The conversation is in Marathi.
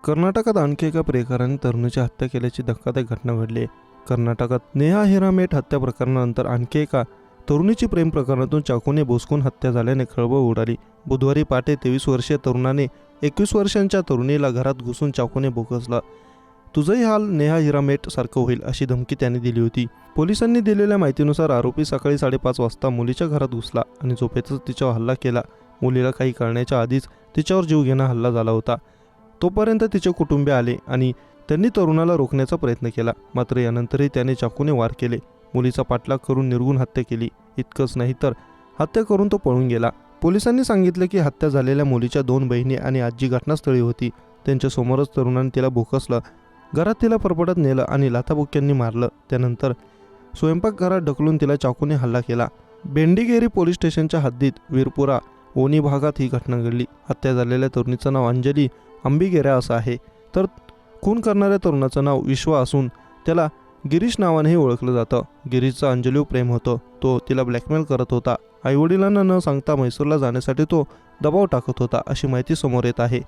कर्नाटकात आणखी एका प्रियकराने तरुणीची हत्या केल्याची धक्कादायक घटना घडली आहे. कर्नाटकात नेहा हिरामेट हत्या प्रकरणानंतर आणखी एका तरुणीची प्रेम प्रकरणातून चाकूने भोसकून हत्या झाल्याने खळबळ उडाली. बुधवारी पहाटे 23 वर्षीय तरुणाने 21 वर्षांच्या तरुणीला घरात घुसून चाकूने भोसकला. तुझंही हाल नेहा हिरामेट सारखं होईल अशी धमकी त्याने दिली होती. पोलिसांनी दिलेल्या माहितीनुसार आरोपी सकाळी 5:30 वाजता मुलीच्या घरात घुसला आणि झोपेतच तिच्यावर हल्ला केला. मुलीला काही कळण्याच्या आधीच तिच्यावर जीवघेणा हल्ला झाला होता. तोपर्यंत तिचे कुटुंबीय आले आणि त्यांनी तरुणाला रोखण्याचा प्रयत्न केला. मात्र यानंतरही त्याने चाकूने वार केले. मुलीचा पाठलाग करून निर्घृण हत्या केली. इतकंच नाही तर हत्या करून तो पळून गेला. पोलिसांनी सांगितले की हत्या झालेल्या मुलीच्या 2 बहिणी आणि आजी घटनास्थळी होती. त्यांच्यासमोरच तरुणाने तिला भोकसलं, घरात तिला परपटत नेलं आणि लाथाबुक्क्यांनी मारलं. त्यानंतर स्वयंपाकघरात ढकलून तिला चाकूने हल्ला केला. बेंडिगेरी पोलीस स्टेशनच्या हद्दीत वीरपुरा ओनी भागात ही घटना घडली. हत्या झालेल्या तरुणीचं नाव अंजली अंबिगेरा असं आहे, तर खून करणाऱ्या तरुणाचं नाव विश्वा असून त्याला गिरीश नावानेही ओळखलं जातं. गिरीशचं अंजलीवर प्रेम होतं. तो तिला ब्लॅकमेल करत होता. आईवडिलांना न सांगता म्हैसूरला जाण्यासाठी तो दबाव टाकत होता अशी माहिती समोर येत आहे.